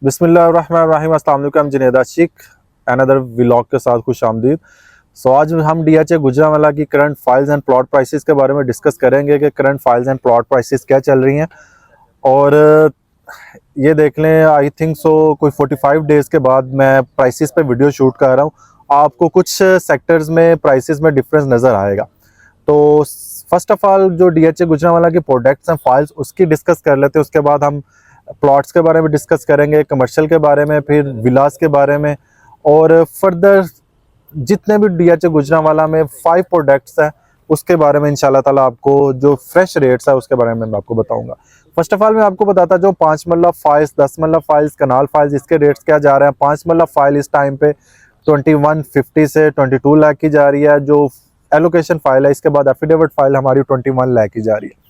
बिस्मिल्लाहिर्रहमानिर्रहीम। अस्सलाम वालेकुम। जुनैद आशिक अनदर व्लॉग के साथ खुश आमदीद। आज हम डीएचए गुजरांवाला की current files and plot prices के बारे में डिस्कस करेंगे कि current files and plot prices क्या चल रही हैं। और ये देख लें, आई थिंक सो कोई 45 डेज़ के बाद मैं प्राइसेस पे वीडियो शूट कर रहा हूँ। आपको कुछ सेक्टर्स में प्राइसेस में डिफरेंस नज़र आएगा। तो फर्स्ट ऑफ ऑल जो डीएचए गुजरांवाला की प्रोडक्ट्स एंड फाइल्स उसकी डिस्कस कर लेते हैं। उसके बाद हम प्लॉट्स के बारे में डिस्कस करेंगे, कमर्शियल के बारे में, फिर विलास के बारे में, और फर्दर जितने भी डीएचए गुजरांवाला में 5 प्रोडक्ट्स हैं उसके बारे में इंशाल्लाह ताला आपको जो फ्रेश रेट्स है उसके बारे में मैं आपको बताऊंगा। फर्स्ट ऑफ ऑल मैं आपको बताता जो 5 मरला फाइल्स, 10 मरला फाइल्स, कनाल फाइल्स, इसके रेट्स क्या जा रहे हैं। 5 मरला फाइल इस टाइम पे 2150 से 22 लाख की जा रही है जो एलोकेशन फाइल है। इसके बाद एफिडेविट फाइल हमारी 21 लाख की जा रही है।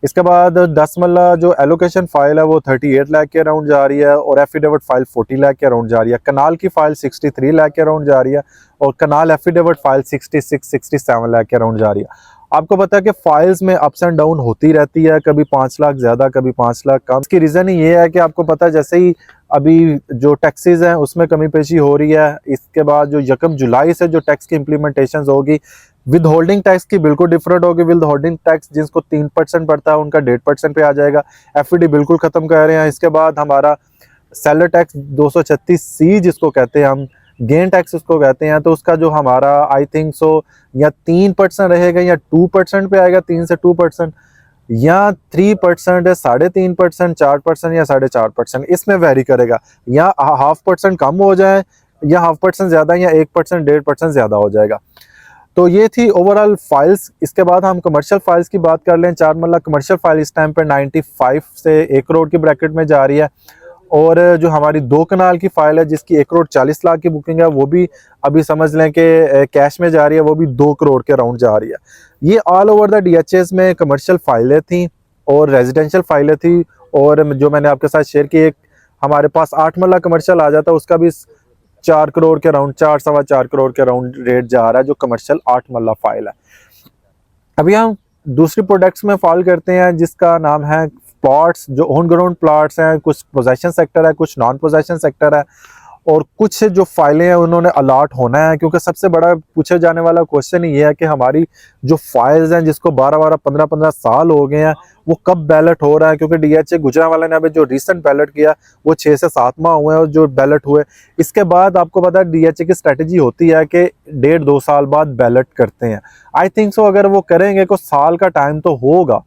इसके बाद 10 मरला जो एलोकेशन फाइल है वो 38 लाख के अराउंड जा रही है, और एफिडेविट फाइल 40 लाख के अराउंड जा रही है। कनाल की फाइल 63 लाख के अराउंड जा रही है, और कनाल एफिडेविट फाइल 66-67 लाख के अराउंड जा रही है। आपको पता है कि फाइल्स में अप्स एंड डाउन होती रहती है, कभी 5 लाख ज़्यादा, कभी 5 लाख कम। इसकी रीज़न ही ये है कि आपको पता है जैसे ही अभी जो टैक्सेस हैं उसमें कमी पेशी हो रही है। इसके बाद जो 1 जुलाई से जो टैक्स की इम्प्लीमेंटेशन होगी, विद होल्डिंग टैक्स की बिल्कुल डिफरेंट होगी। विद होल्डिंग टैक्स जिसको 3% पड़ता है उनका 1.5% पे आ जाएगा। एफईडी बिल्कुल ख़त्म कर रहे हैं। इसके बाद हमारा सेलर टैक्स 236C जिसको कहते हैं हम, गेन टैक्स उसको कहते हैं, तो उसका जो हमारा आई थिंक सो या 3% रहेगा या 2% पे आएगा, 3 से 2%, या 3% है, 3.5%, 4% या 4.5%, इसमें वेरी करेगा। या 0.5% कम हो जाए, या 0.5% ज़्यादा, या 1%, 1.5% ज़्यादा हो जाएगा। तो ये थी ओवरऑल फाइल्स। इसके बाद हम कमर्शियल फाइल्स की बात कर लें। 4 मरला कमर्शियल फाइल इस टाइम पर 95 से 1 करोड़ की ब्रैकेट में जा रही है, और जो हमारी 2 कनाल की फाइल है जिसकी 1 करोड़ 40 लाख की बुकिंग है वो भी अभी समझ लें कि कैश में जा रही है, वो भी 2 करोड़ के अराउंड जा रही है। ये ऑल ओवर द डीएचएस में कमर्शियल फाइलें थी और रेजिडेंशियल फाइलें थी। और जो मैंने आपके साथ शेयर की, एक हमारे पास 8 मरला कमर्शियल आ जाता है, उसका भी 4 करोड़ के अराउंड, 4-4.25 करोड़ के अराउंड रेट जा रहा है जो कमर्शियल 8 मरला फाइल है। अभी हम दूसरी प्रोडक्ट्स में फॉल करते हैं जिसका नाम है प्लॉट्स। जो ऑन ग्राउंड प्लॉट्स हैं, कुछ पोजेशन सेक्टर है, कुछ नॉन पोजेशन सेक्टर है, और कुछ जो फाइलें हैं उन्होंने अलॉट होना है। क्योंकि सबसे बड़ा पूछे जाने वाला क्वेश्चन ये है कि हमारी जो फाइल्स हैं जिसको 12-12, 15-15 साल हो गए हैं, वो कब बैलेट हो रहा है। क्योंकि डीएचए गुजरांवाला ने अभी जो रिसेंट बैलेट किया वो 6 से 7 माह हुए हैं, और जो बैलेट हुए इसके बाद आपको पता है डीएचए की स्ट्रेटजी होती है कि 1.5-2 साल बाद बैलेट करते हैं। आई थिंक सो अगर वो करेंगे तो साल का टाइम तो होगा,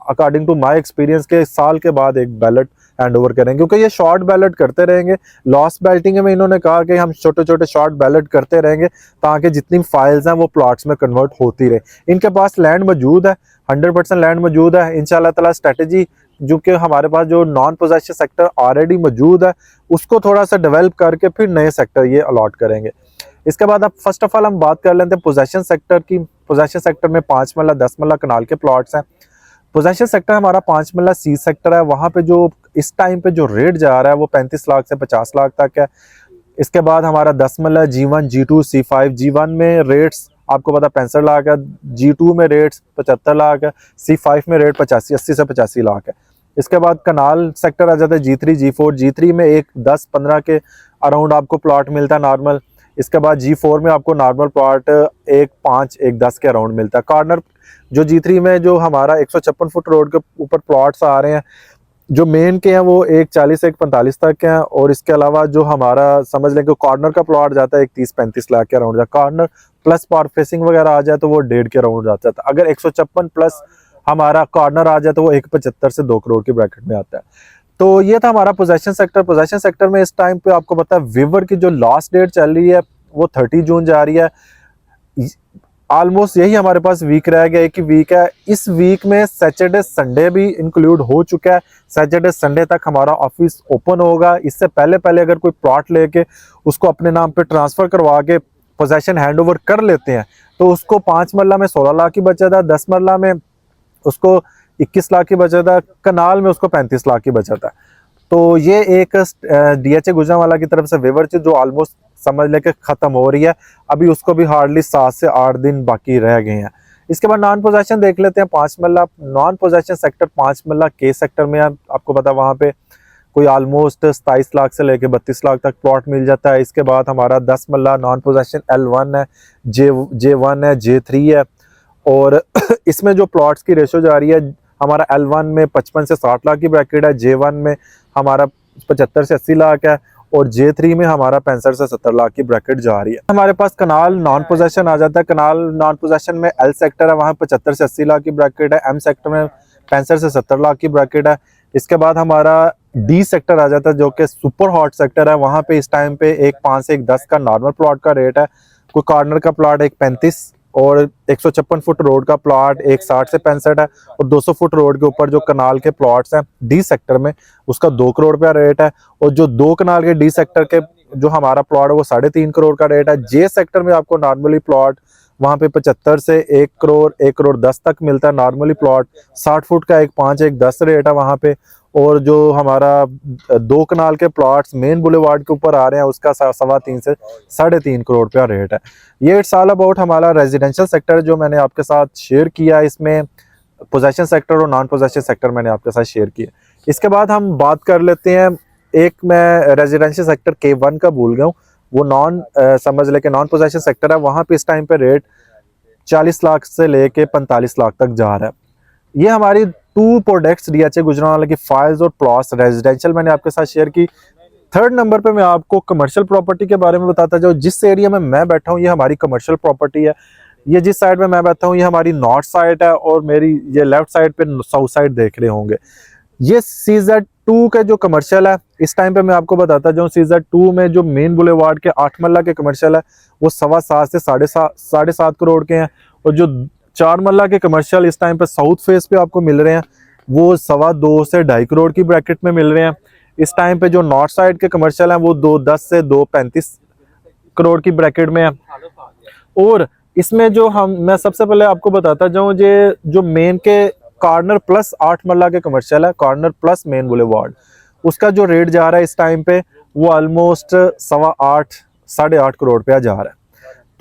अकॉर्डिंग टू माई एक्सपीरियंस, के साल के बाद एक बैलेट हैंड ओवर करेंगे। क्योंकि ये शॉर्ट बैलेट करते रहेंगे। लॉस्ट बैलेटिंग में इन्होंने कहा कि हम छोटे छोटे शॉर्ट बैलेट करते रहेंगे ताकि जितनी फाइल्स हैं वो प्लॉट्स में कन्वर्ट होती रहे। इनके पास लैंड मौजूद है, 100% लैंड मौजूद है। इंशाल्लाह ताला स्ट्रेटजी जो कि हमारे पास जो नॉन पोजेशन सेक्टर ऑलरेडी मौजूद है उसको थोड़ा सा डेवलप करके फिर नए सेक्टर ये अलॉट करेंगे। इसके बाद अब फर्स्ट ऑफ ऑल हम बात कर लेते हैं पोजेशन सेक्टर की। पोजेशन सेक्टर में 5 मरला, 10 मरला कनाल के प्लॉट्स हैं। पोजेशन सेक्टर हमारा 5 मरला सी सेक्टर है। वहाँ पे जो इस टाइम पे जो रेट जा रहा है वो 35 लाख से 50 लाख तक है। इसके बाद हमारा 10 मरला G1, G2, C5। G1 में रेट्स आपको पता 65 लाख है, G2 में रेट्स 75 लाख है, C5 में रेट 80 से 85 लाख है। इसके बाद कनाल सेक्टर आ जाता है G3, G4। G3 में एक 10-15 के अराउंड आपको प्लॉट मिलता है नॉर्मल। इसके बाद G4 में आपको नॉर्मल प्लॉट 1-5, 1-10 के अराउंड मिलता है। कॉर्नर जो G3 में जो हमारा 156 फुट रोड के ऊपर प्लॉट्स आ रहे हैं, जो मेन के हैं वो 140 145 तक के हैं। और इसके अलावा जो हमारा समझ लें कि कॉर्नर का प्लॉट जाता है 31-35 लाख के अराउंड। कॉर्नर प्लस पार फेसिंग वगैरह आ जाए तो वो 1.5 के अराउंड जाता है। अगर 156 प्लस हमारा कॉर्नर आ जाए तो वो 175 से 2 करोड़ की ब्रैकेट में आता है। तो ये था हमारा पोजेशन सेक्टर। पोजेशन सेक्टर में इस टाइम पे आपको पता है विवर की जो लास्ट डेट चल रही है वो 30 जून जा रही है। ऑलमोस्ट यही हमारे पास वीक रह गया, एक ही वीक है। इस वीक में सैटरडे संडे भी इंक्लूड हो चुका है। सैटरडे संडे तक हमारा ऑफिस ओपन होगा। इससे पहले पहले अगर कोई प्लॉट लेके उसको अपने नाम पे ट्रांसफर करवा के पोजेशन हैंड ओवर कर लेते हैं तो उसको 5 मरला में 16 लाख की बचत है, 10 मरला में उसको 21 लाख की बचत है, कनाल में उसको 35 लाख की बचत है। तो ये एक डीएचए गुजरांवाला की तरफ से वेवर जो ऑलमोस्ट समझ लेके खत्म हो रही है। अभी उसको भी हार्डली 7 से 8 दिन बाकी रह गए हैं। इसके बाद नॉन पोजेशन देख लेते हैं। 5 मरला नॉन पोजेशन सेक्टर 5 मरला के सेक्टर में आपको पता वहाँ पे कोई ऑलमोस्ट 27 लाख से लेके 32 लाख तक प्लॉट मिल जाता है। इसके बाद हमारा 10 मल्ला नॉन पोजेशन L1 है, J1 है, J3 है। और इसमें जो प्लॉट्स की रेशो जा रही है, हमारा L1 में 55 से 60 लाख की ब्रैकेट है, J1 में हमारा 75 से 80 लाख है और J3 में हमारा 65 से 70 लाख की ब्रैकेट जा रही है। हमारे पास कनाल नॉन पोजेशन आ जाता है। कनाल नॉन पोजेशन में L सेक्टर है, वहाँ 75 से 80 लाख की ब्रैकेट है। M सेक्टर में 65 से 70 लाख की ब्रैकेट है। इसके बाद हमारा D सेक्टर आ जाता है जो कि सुपर हॉट सेक्टर है। वहाँ पे इस टाइम पे एक 5 से एक 10 का नॉर्मल प्लॉट का रेट है। कोई कॉर्नर का प्लॉट एक 35 और 156 फुट रोड का प्लॉट एक 60 से 65 है। और 200 फुट रोड के ऊपर जो कनाल के प्लॉट्स हैं D सेक्टर में, उसका 2 करोड़ रुपया रेट है। और जो 2 कनाल के D सेक्टर के जो हमारा प्लॉट है वो 3.5 करोड़ का रेट है। J सेक्टर में आपको नॉर्मली प्लॉट वहाँ पे 75 से 1 करोड़ 1 करोड़ 10 तक मिलता है नॉर्मली प्लॉट। 60 फुट का एक 5 एक 10 रेट है वहाँ पे। और जो हमारा 2 कनाल के प्लॉट्स मेन बुलेवार्ड के ऊपर आ रहे हैं उसका 3.25 से 3.5 करोड़ रुपया रेट है। ये इट्स ऑल अबाउट हमारा रेजिडेंशियल सेक्टर जो मैंने आपके साथ शेयर किया। इसमें पोजेशन सेक्टर और नॉन पोजेशन सेक्टर मैंने आपके साथ शेयर किया। इसके बाद हम बात कर लेते हैं, एक मैं रेजिडेंशियल सेक्टर K1 का भूल गया हूँ, वो समझ लेके नॉन पोजेशन सेक्टर है। वहाँ पे इस टाइम पे रेट 40 लाख से लेके 45 लाख तक जा रहा है। ये हमारी 2 प्रोडक्ट्स DHA गुजरांवाला की फाइल्स और प्लॉट्स रेजिडेंशियल मैंने आपके साथ शेयर की। 3rd नंबर पे मैं आपको कमर्शियल प्रॉपर्टी के बारे में बताता जाऊँ। जिस एरिया में मैं बैठा हूँ ये हमारी कमर्शियल प्रॉपर्टी है। ये जिस साइड में मैं बैठा हूँ ये हमारी नॉर्थ साइड है और मेरी ये लेफ्ट साइड पे साउथ साइड देख रहे होंगे। ये CZ2 का जो कमर्शियल है, इस टाइम पे मैं आपको बताता जाऊँ, CZ2 में जो मेन बुलेवार्ड के 8 मल्ला के कमर्शियल है वो 7.25 से 7.5 करोड़ के हैं। और जो 4 मल्ला के कमर्शियल इस टाइम पे साउथ फेस पे आपको मिल रहे हैं वो 2.25 से 2.5 करोड़ की ब्रैकेट में मिल रहे हैं। इस टाइम पे जो नॉर्थ साइड के कमर्शियल हैं वो 2.10 से 2.35 करोड़ की ब्रैकेट में है। और इसमें जो मैं सबसे पहले आपको बताता जाऊँ, ये जो मेन के कॉर्नर प्लस 8 मल्ला के कमर्शियल है, कॉर्नर प्लस मेन बुलेवार्ड, उसका जो रेट जा रहा है इस टाइम पे वो ऑलमोस्ट 8.25 8.5 करोड़ रुपया जा रहा है।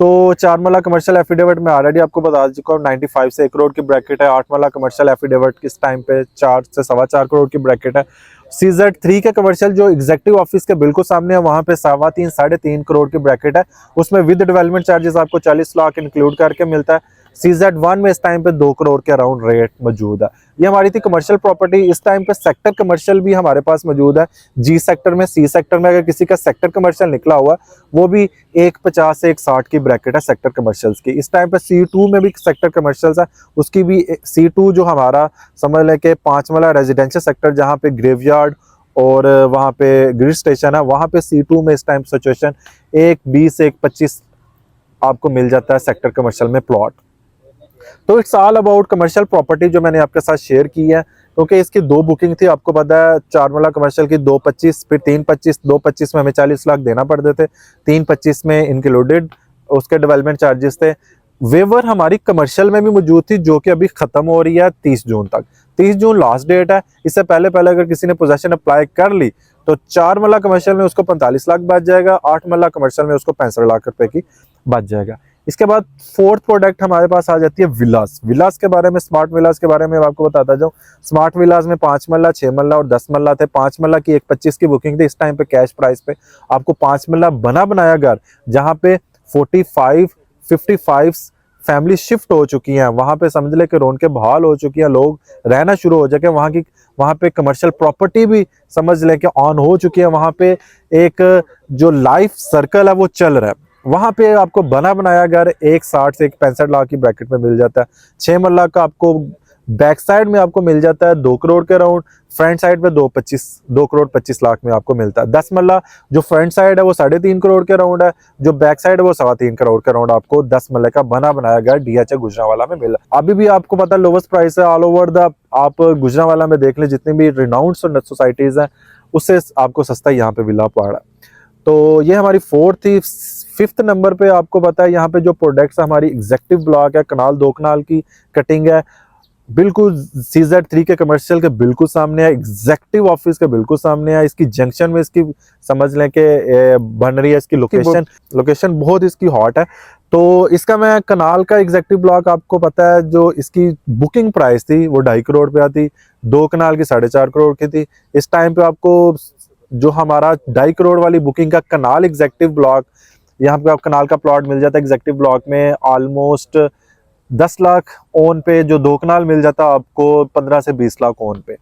तो 4 मल्ला कमर्शियल एफिडेविट में ऑलरेडी आपको बता चुका हूँ 95 से 1 करोड़ की ब्रैकेट है। 8 मल्ला कमर्शियल एफिडेविट किस टाइम पे 4 से 4.25 करोड़ की ब्रैकेट है। CZ3 के कमर्शियल जो एग्जेक्टिव ऑफिस के बिल्कुल सामने है वहाँ पे 3.25 3.5 करोड़ की ब्रैकेट है। उसमें विद डेवलपमेंट चार्जेस आपको 40 लाख इंक्लूड करके मिलता है। CZ1 में इस टाइम पे 2 करोड़ के अराउंड रेट मौजूद है। ये हमारी थी कमर्शियल प्रॉपर्टी। इस टाइम पे सेक्टर कमर्शियल भी हमारे पास मौजूद है। G सेक्टर में, C सेक्टर में अगर किसी का सेक्टर कमर्शियल निकला हुआ वो भी 1.50 से 1.60 की ब्रैकेट है सेक्टर कमर्शियल्स की। इस टाइम पे C2 में भी सेक्टर कमर्शियल्स है, उसकी भी C2 जो हमारा समझ लें कि 5 वाला रेजिडेंशियल सेक्टर जहाँ पे ग्रेवयार्ड और वहाँ पे ग्रिड स्टेशन है, वहाँ पे C2 में इस टाइम सिचुएशन 1.20 से 1.25 आपको मिल जाता है सेक्टर कमर्शियल में प्लॉट। तो it's all about commercial property जो मैंने आपके साथ शेयर की है, क्योंकि इसकी 2 बुकिंग थी। आपको पता है 4 मल्ला कमर्शियल की 2.25 फिर 3.25, 2.25 में हमें 40 लाख देना पड़ते थे, 3.25 में इंक्लूडेड उसके डेवलपमेंट चार्जेस थे। वेवर हमारी कमर्शियल में भी मौजूद थी जो कि अभी खत्म हो रही है 30 जून तक। 30 जून लास्ट डेट है। इससे पहले अगर किसी ने पोजेशन अप्लाई कर ली तो 4 मल्ला कमर्शियल में उसको 45 लाख बच जाएगा, 8 मल्ला कमर्शियल में उसको 65 लाख रुपए की बच जाएगा। इसके बाद 4th प्रोडक्ट हमारे पास आ जाती है विलास। विलास के बारे में, स्मार्ट विलास के बारे में आपको बताता जाऊँ। स्मार्ट विलास में 5 मल्ला, 6 मल्ला और 10 मल्ला थे। 5 मल्ला की 1.25 की बुकिंग थी। इस टाइम पे कैश प्राइस पे आपको 5 मल्ला बना बनाया घर जहाँ पे 55 फैमिली शिफ्ट हो चुकी हैं, वहां पे समझ ले कि रौनकें बहाल हो चुकी हैं, लोग रहना शुरू हो जाके वहां पे कमर्शियल प्रॉपर्टी भी समझ ले कि ऑन हो चुकी है। वहां पे एक जो लाइफ सर्कल है वो चल रहा है। वहां पे आपको बना बनाया घर 1.60 से 1.65 लाख की ब्रैकेट में मिल जाता है। 6 मल्ला का आपको बैक साइड में आपको मिल जाता है 2 करोड़ के अराउंड, फ्रंट साइड पे 2 करोड़ 25 लाख में आपको मिलता है। 10 मल्ला जो फ्रंट साइड है वो 3.5 करोड़ के अराउंड है, जो बैक साइड है वो 3.25 करोड़ के अराउंड आपको 10 मल्ले का बना बनाया गया DHA गुजरांवाला में मिला। अभी भी आपको पता है लोवेस्ट प्राइस है ऑल ओवर द, आप गुजरांवाला में देख लें जितनी भी रिनाउंड सोसाइटीज हैं उससे आपको सस्ता यहाँ पे विला पड़ रहा है। तो ये हमारी 4th थी। 5th नंबर पे आपको पता है यहाँ पे जो प्रोडक्ट्स हमारी एग्जेक्टिव ब्लॉक है, कनाल 2 कनाल की कटिंग है, बिल्कुल CZ3 के कमर्शियल के बिल्कुल सामने है, एग्जेक्टिव ऑफिस के बिल्कुल सामने है। इसकी जंक्शन में इसकी समझ लें कि बन रही है। इसकी लोकेशन बहुत इसकी हॉट है। तो इसका मैं कनाल का एग्जेक्टिव ब्लॉक आपको पता है जो इसकी बुकिंग प्राइस थी वो 2.5 करोड़ रुपया थी, 2 कनाल की 4.5 करोड़ की थी। इस टाइम पे आपको जो हमारा 2.5 करोड़ वाली बुकिंग का कनाल एग्जेक्टिव ब्लॉक, यहाँ पे आप कनाल का प्लॉट मिल जाता है एग्जेक्टिव ब्लॉक में ऑलमोस्ट 10 लाख ओन पे, जो 2 कनाल मिल जाता है आपको 15 से 20 लाख ओन पे।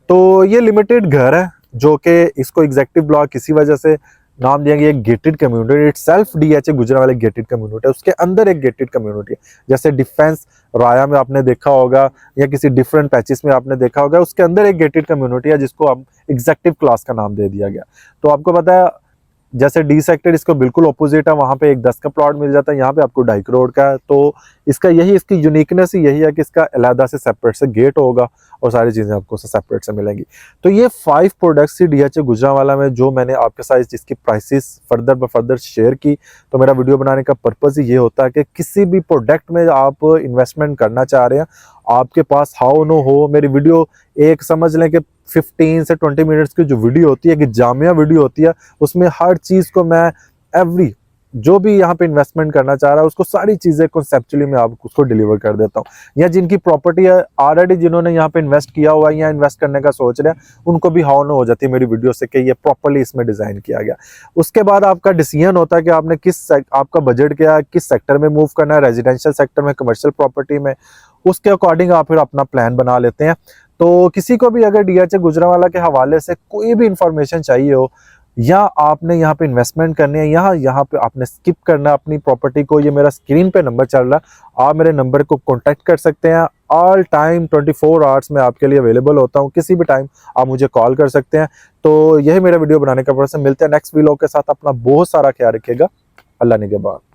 तो ये लिमिटेड घर है जो कि इसको एग्जेक्टिव ब्लॉक इसी वजह से नाम दिया गया। एक gated community, it self DHA Gujranwala gated community है, उसके अंदर एक गेटेड कम्युनिटी है। जैसे डिफेंस राया में आपने देखा होगा या किसी डिफरेंट पैचेस में आपने देखा होगा, उसके अंदर एक गेटेड कम्युनिटी है जिसको हम एग्जेक्टिव क्लास का नाम दे दिया गया। तो आपको पता है जैसे डी सेक्टर इसको बिल्कुल अपोजिट है, वहां पे एक 10 का प्लॉट मिल जाता है, यहाँ पे आपको 2.5 करोड़ का है। तो इसका यही, इसकी यूनिकनेस ही यही है कि इसका अलहदा से सेपरेट से गेट होगा और सारी चीजें आपको सेपरेट से मिलेंगी। तो ये 5 प्रोडक्ट्स ही डीएचए गुजरांवाला में जो मैंने आपके साथ जिसकी प्राइसेस फर्दर शेयर की। तो मेरा वीडियो बनाने का पर्पज ही ये होता है कि किसी भी प्रोडक्ट में आप इन्वेस्टमेंट करना चाह रहे हैं, आपके पास हाउ नो हो, मेरी वीडियो एक समझ लें कि 15 से 20 मिनट्स की जो वीडियो होती है कि जामिया वीडियो होती है, उसमें हर चीज़ को मैं एवरी जो भी यहाँ पे इन्वेस्टमेंट करना चाह रहा है उसको सारी चीज़ें कॉन्सेप्चुअली मैं आपको उसको डिलीवर कर देता हूँ। या जिनकी प्रॉपर्टी है ऑलरेडी, जिन्होंने यहाँ पे इन्वेस्ट किया हुआ है या इन्वेस्ट करने का सोच रहे हैं, उनको भी हाउ नो हो जाती है मेरी वीडियो से कि ये प्रॉपर्ली इसमें डिज़ाइन किया गया। उसके बाद आपका डिसीजन होता है कि आपने आपका बजट क्या है, किस सेक्टर में मूव करना है, रेजिडेंशियल सेक्टर में, कमर्शियल प्रॉपर्टी में, उसके अकॉर्डिंग आप फिर अपना प्लान बना लेते हैं। तो किसी को भी अगर डीएचए गुजरांवाला के हवाले से कोई भी इंफॉर्मेशन चाहिए हो, या आपने यहाँ पे इन्वेस्टमेंट करनी है, यहाँ पे आपने स्किप करना है अपनी प्रॉपर्टी को, ये मेरा स्क्रीन पे नंबर चल रहा है, आप मेरे नंबर को कांटेक्ट कर सकते हैं। ऑल टाइम 24 आवर्स में आपके लिए अवेलेबल होता हूँ, किसी भी टाइम आप मुझे कॉल कर सकते हैं। तो यही मेरा वीडियो बनाने का पर्पस है। मिलते हैं नेक्स्ट वीडियो के साथ, अपना बहुत सारा ख्याल रखिएगा। अल्लाह निगहबान।